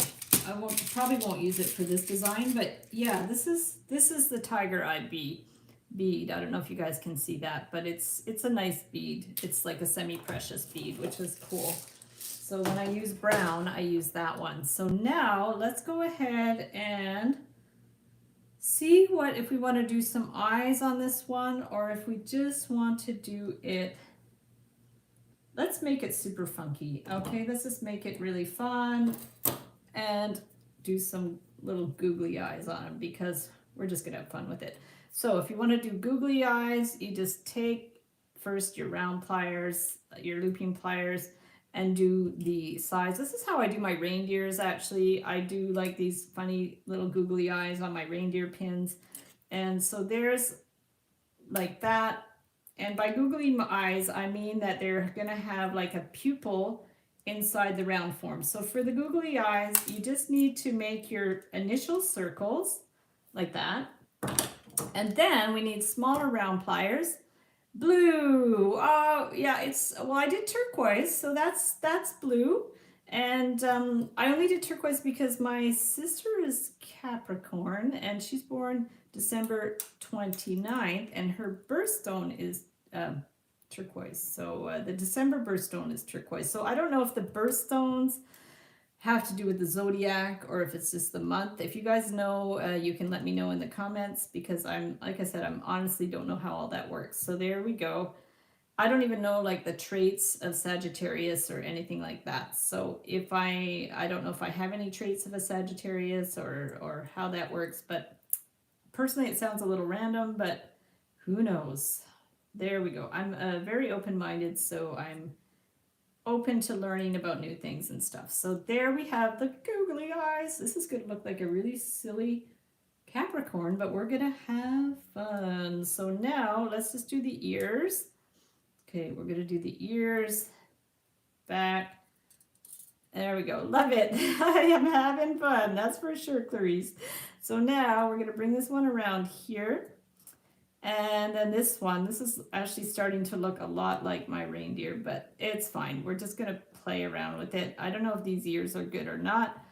probably won't use it for this design, but yeah, this is the tiger eye bead. I don't know if you guys can see that, but it's a nice bead. It's like a semi-precious bead, which is cool. So when I use brown, I use that one. So now let's go ahead and see if we want to do some eyes on this one, or if we just want to do it. Let's make it super funky. Okay, let's just make it really fun and do some little googly eyes on them because we're just gonna have fun with it. So if you want to do googly eyes, you just take first your round pliers, your looping pliers, and do the sides. This is how I do my reindeers actually. I do like these funny little googly eyes on my reindeer pins. And so there's like that. And by googly eyes, I mean that they're gonna have like a pupil inside the round form. So for the googly eyes, you just need to make your initial circles like that. And then we need smaller round pliers. Blue. Oh yeah, I did turquoise, so that's blue. And I only did turquoise because my sister is Capricorn and she's born December 29th, and her birthstone is turquoise. So the December birthstone is turquoise. So I don't know if the birthstones have to do with the zodiac or if it's just the month. If you guys know, you can let me know in the comments, because like I said, I'm honestly don't know how all that works. So there we go. I don't even know like the traits of Sagittarius or anything like that. So if I don't know if I have any traits of a Sagittarius or how that works, but personally it sounds a little random, but who knows? There we go. I'm very open-minded, so I'm open to learning about new things and stuff. So there we have the googly eyes. This is going to look like a really silly Capricorn, but we're going to have fun. So now let's just do the ears. Okay, we're going to do the ears, back. There we go. Love it. I am having fun. That's for sure, Clarice. So now we're going to bring this one around here. And then this is actually starting to look a lot like my reindeer, but it's fine. We're just going to play around with it. I don't know if these ears are good or not.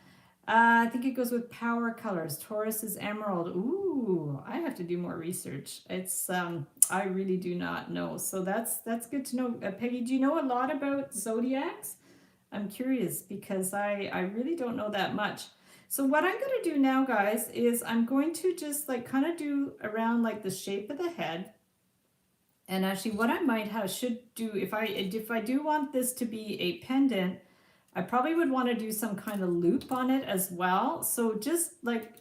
I think it goes with power colors. Taurus is emerald. Ooh, I have to do more research. It's I really do not know. So that's good to know. Peggy, do you know a lot about zodiacs? I'm curious because I really don't know that much. So what I'm going to do now, guys, is I'm going to just like kind of do around like the shape of the head. And actually what I might have should do if I do want this to be a pendant, I probably would want to do some kind of loop on it as well. So just like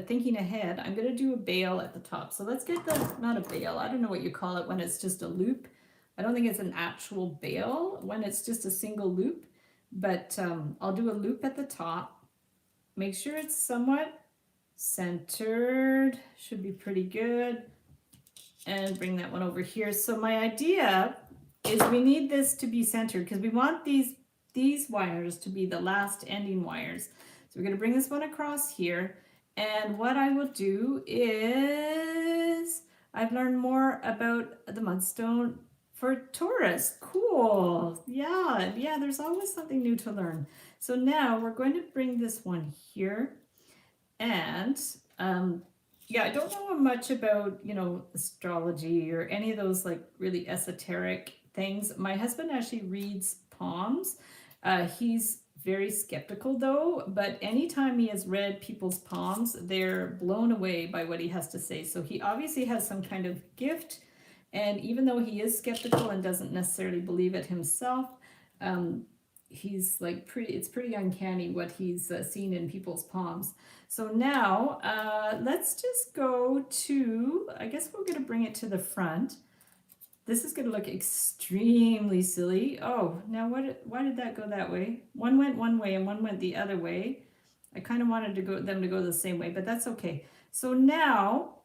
thinking ahead, I'm going to do a bail at the top. So let's get the, not a bail, I don't know what you call it when it's just a loop. I don't think it's an actual bail when it's just a single loop, but I'll do a loop at the top. Make sure it's somewhat centered, should be pretty good. And bring that one over here. So my idea is we need this to be centered because we want these wires to be the last ending wires. So we're going to bring this one across here. And what I will do is I've learned more about the mudstone for Taurus. Cool. Yeah, there's always something new to learn. So now we're going to bring this one here. And yeah, I don't know much about, you know, astrology or any of those like really esoteric things. My husband actually reads palms. He's very skeptical though, but anytime he has read people's palms, they're blown away by what he has to say. So he obviously has some kind of gift. And even though he is skeptical and doesn't necessarily believe it himself, he's like it's pretty uncanny what he's seen in people's palms. So now let's just go to, I guess we're going to bring it to the front. This is going to look extremely silly. Oh, now why did that go that way? One went one way and one went the other way. I kind of wanted them to go the same way, but that's okay. So now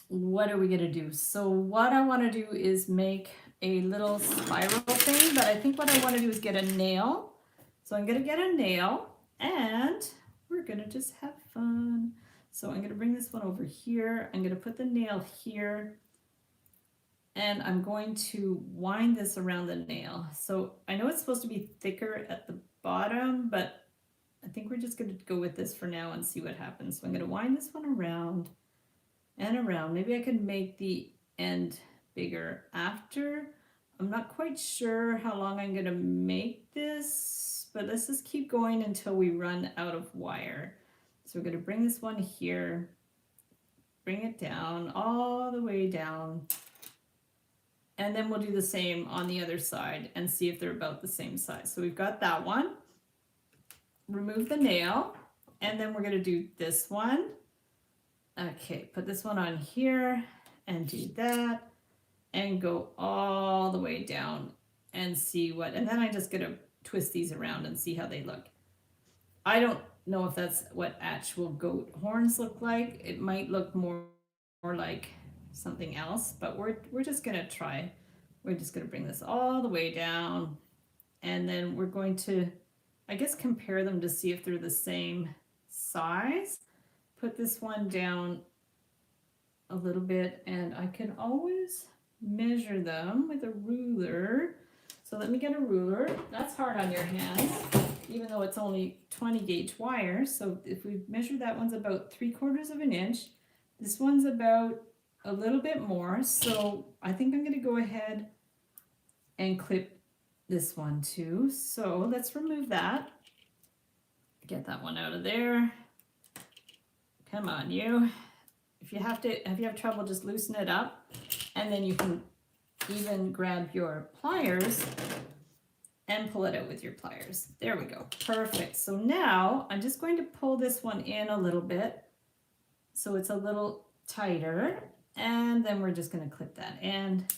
what are we going to do? So what I want to do is make a little spiral thing, but I think what I want to do is get a nail. So I'm going to get a nail and we're going to just have fun. So I'm going to bring this one over here. I'm going to put the nail here and I'm going to wind this around the nail. So I know it's supposed to be thicker at the bottom, but I think we're just going to go with this for now and see what happens. So I'm going to wind this one around and around. Maybe I could make the end bigger after. I'm not quite sure how long I'm going to make this, but let's just keep going until we run out of wire. So we're going to bring this one here, bring it down, all the way down, and then we'll do the same on the other side and see if they're about the same size. So we've got that one. Remove the nail, and then we're going to do this one. Okay, put this one on here and do that and go all the way down and see what, and then I'm just going to twist these around and see how they look. I don't know if that's what actual goat horns look like. It might look more like something else, but we're just going to try. We're just going to bring this all the way down and then we're going to, I guess, compare them to see if they're the same size. Put this one down a little bit and I can always measure them with a ruler. So let me get a ruler. That's hard on your hands, even though it's only 20 gauge wire. So if we measure, that one's about 3/4 of an inch. This one's about a little bit more. So I think I'm going to go ahead and clip this one too. So let's remove that. Get that one out of there. Come on, you. If you have trouble, just loosen it up, and then you can even grab your pliers and pull it out with your pliers. There we go. Perfect. So now I'm just going to pull this one in a little bit so it's a little tighter, and then we're just going to clip that end.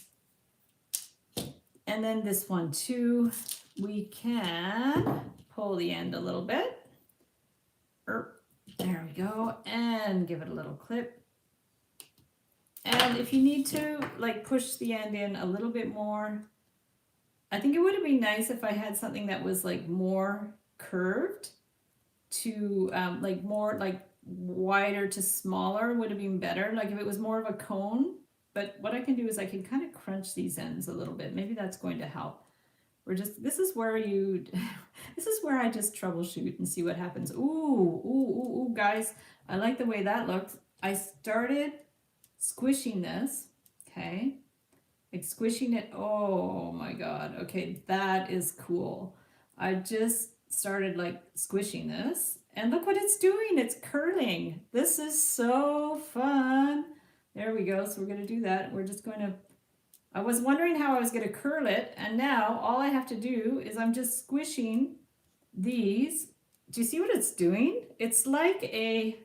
And then this one too, we can pull the end a little bit. There we go, and give it a little clip. And if you need to like push the end in a little bit more, I think it would have been nice if I had something that was like more curved to like more like wider to smaller would have been better. Like if it was more of a cone, but what I can do is I can kind of crunch these ends a little bit. Maybe that's going to help. this is where you, this is where I just troubleshoot and see what happens. Ooh, guys, I like the way that looks. I started squishing this, okay? Like squishing it, oh my God, okay, that is cool. I just started like squishing this, and look what it's doing, it's curling. This is so fun. There we go, so we're gonna do that. We're just going to, I was wondering how I was gonna curl it, and now all I have to do is I'm just squishing these. Do you see what it's doing? It's like a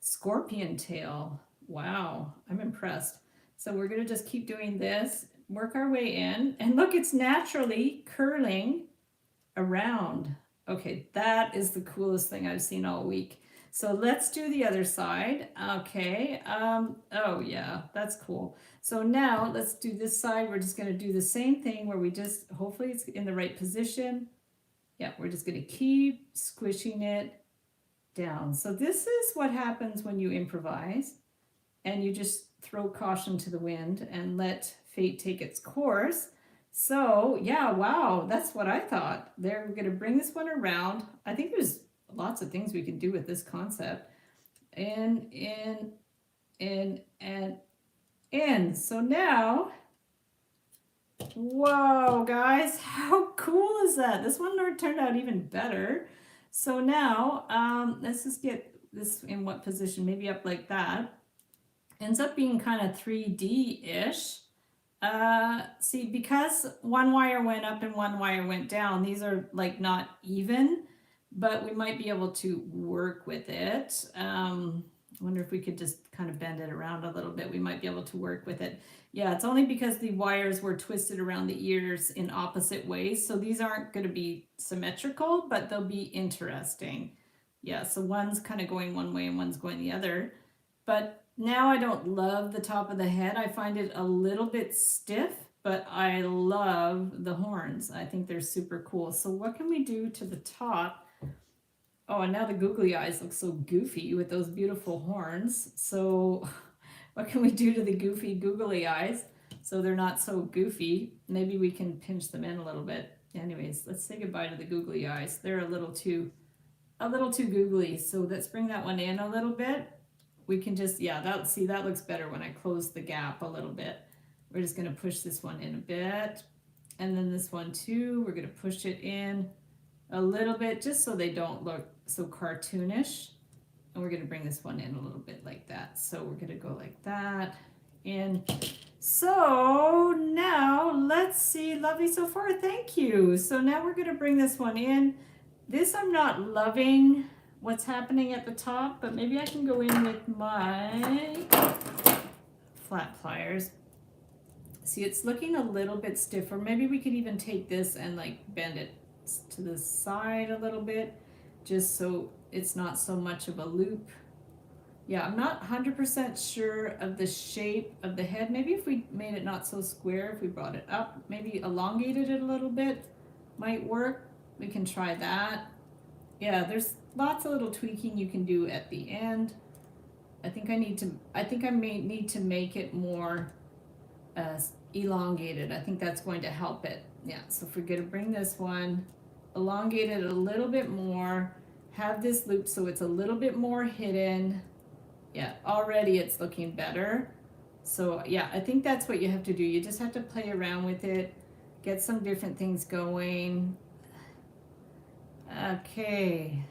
scorpion tail. Wow, I'm impressed. So we're gonna just keep doing this, work our way in, and look, it's naturally curling around. Okay, that is the coolest thing I've seen all week. So let's do the other side. Okay, oh yeah, that's cool. So now let's do this side. We're just gonna do the same thing where we just, hopefully it's in the right position. Yeah, we're just gonna keep squishing it down. So this is what happens when you improvise and you just throw caution to the wind and let fate take its course. So yeah, wow, that's what I thought. They're going to bring this one around. I think there's lots of things we can do with this concept. In. So now, whoa, guys, how cool is that? This one turned out even better. So now, let's just get this in what position, maybe up like that. Ends up being kind of 3D-ish. See, because one wire went up and one wire went down, these are like not even, but we might be able to work with it. I wonder if we could just kind of bend it around a little bit. We might be able to work with it. Yeah, it's only because the wires were twisted around the ears in opposite ways. So these aren't going to be symmetrical, but they'll be interesting. Yeah, so one's kind of going one way and one's going the other. But now I don't love the top of the head. I find it a little bit stiff, but I love the horns. I think they're super cool. So what can we do to the top? Oh, and now the googly eyes look so goofy with those beautiful horns. So what can we do to the goofy googly eyes so they're not so goofy? Maybe we can pinch them in a little bit. Anyways, let's say goodbye to the googly eyes. They're a little too googly. So let's bring that one in a little bit. We can just, yeah, that looks better when I close the gap a little bit. We're just going to push this one in a bit. And then this one too, we're going to push it in a little bit just so they don't look so cartoonish. And we're going to bring this one in a little bit like that. So we're going to go like that. And so now let's see, lovely so far, thank you. So now we're going to bring this one in. This I'm not loving what's happening at the top, but maybe I can go in with my flat pliers. See, it's looking a little bit stiffer. Maybe we could even take this and like bend it to the side a little bit, just so it's not so much of a loop. Yeah, I'm not 100% sure of the shape of the head. Maybe if we made it not so square, if we brought it up, maybe elongated it a little bit, might work. We can try that. Yeah, there's lots of little tweaking you can do at the end. I think I may need to make it more elongated. I think that's going to help it. Yeah, so if we're going to bring this one, elongate it a little bit more, have this loop so it's a little bit more hidden. Yeah, already it's looking better. So yeah, I think that's what you have to do. You just have to play around with it, get some different things going. Okay,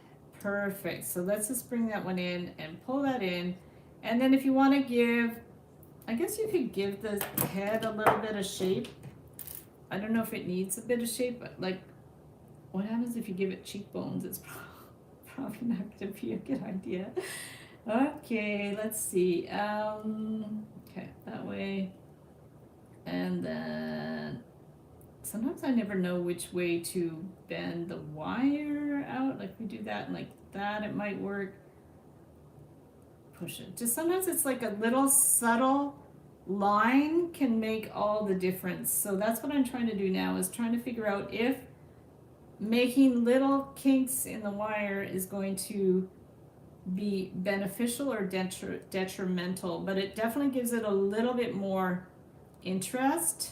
perfect. So let's just bring that one in and pull that in. And then if you want to give, I guess you could give the head a little bit of shape. I don't know if it needs a bit of shape, but like, what happens if you give it cheekbones? It's probably not going to be a good idea. Okay, let's see. Okay, that way. And then sometimes I never know which way to bend the wire out. Like we do that and like that, it might work. Push it. Just sometimes it's like a little subtle line can make all the difference. So that's what I'm trying to do now, is trying to figure out if making little kinks in the wire is going to be beneficial or detrimental, but it definitely gives it a little bit more interest.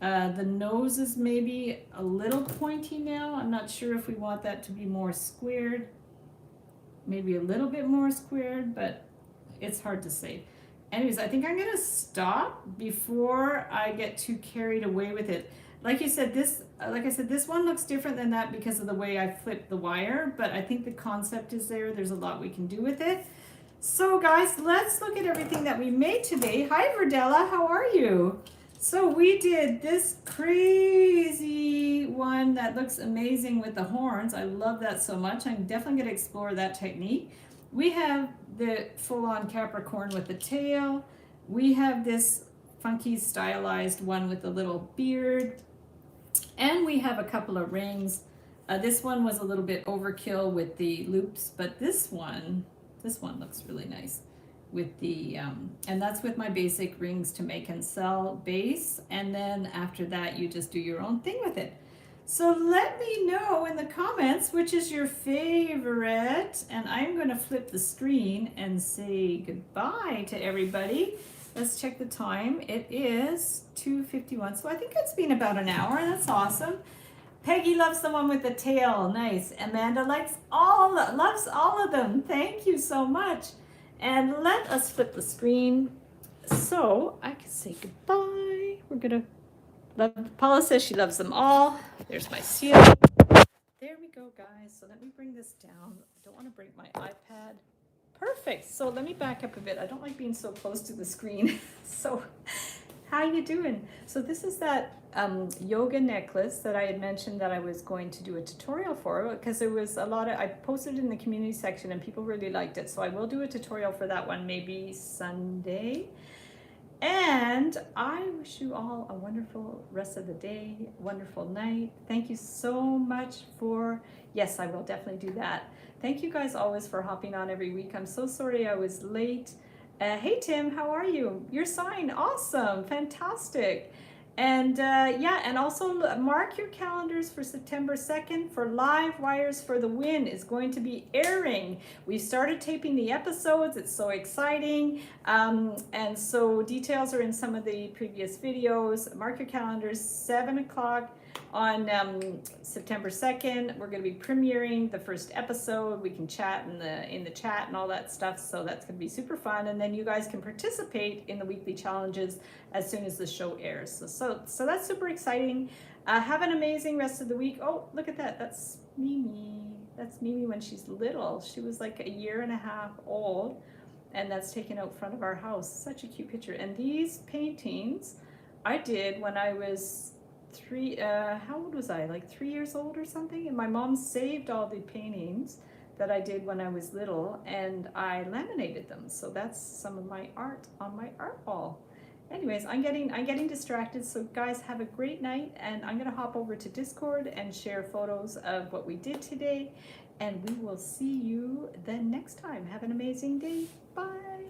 The nose is maybe a little pointy now. I'm not sure if we want that to be more squared. Maybe a little bit more squared, but it's hard to say. Anyways, I think I'm gonna stop before I get too carried away with it. Like I said, this one looks different than that because of the way I flipped the wire, but I think the concept is there. There's a lot we can do with it. So guys, let's look at everything that we made today. Hi Verdella, how are you? So we did this crazy one that looks amazing with the horns. I love that so much. I'm definitely going to explore that technique. We have the full-on Capricorn with the tail. We have this funky stylized one with the little beard. And we have a couple of rings. This one was a little bit overkill with the loops, but this one looks really nice with the and that's with my basic rings to make and sell base, and then after that you just do your own thing with it. So let me know in the comments which is your favorite, and I'm going to flip the screen and say goodbye to everybody. Let's check the time. It is 2:51, so I think it's been about an hour. That's awesome. Peggy loves the one with the tail. Nice. Amanda loves all of them. Thank you so much. And let us flip the screen so I can say goodbye. We're gonna love. Paula says she loves them all. There's my seal. There we go, guys. So let me bring this down. I don't want to break my iPad. Perfect. So let me back up a bit. I don't like being so close to the screen. So how you doing? So this is that yoga necklace that I had mentioned that I was going to do a tutorial for, because there was a lot of, I posted it in the community section and people really liked it. So I will do a tutorial for that one maybe Sunday. And I wish you all a wonderful rest of the day, wonderful night. Thank you so much for, yes, I will definitely do that. Thank you guys always for hopping on every week. I'm so sorry I was late. Hey Tim, how are you? Your sign, awesome, fantastic. And yeah, and also mark your calendars for September 2nd for Live Wires for the Win is going to be airing. We started taping the episodes, it's so exciting. And so details are in some of the previous videos. Mark your calendars, 7 o'clock on September 2nd. We're going to be premiering the first episode. We can chat in the chat and all that stuff, so that's going to be super fun. And then you guys can participate in the weekly challenges as soon as the show airs. So that's super exciting. Have an amazing rest of the week. Oh, look at that. That's Mimi. That's Mimi when she's little. She was like a year and a half old, and that's taken out front of our house. Such a cute picture. And these paintings I did when I was how old was I? Like 3 years old or something? And my mom saved all the paintings that I did when I was little, and I laminated them. So that's some of my art on my art wall. Anyways, I'm getting distracted. So guys, have a great night, and I'm gonna hop over to Discord and share photos of what we did today, and we will see you then next time. Have an amazing day. Bye.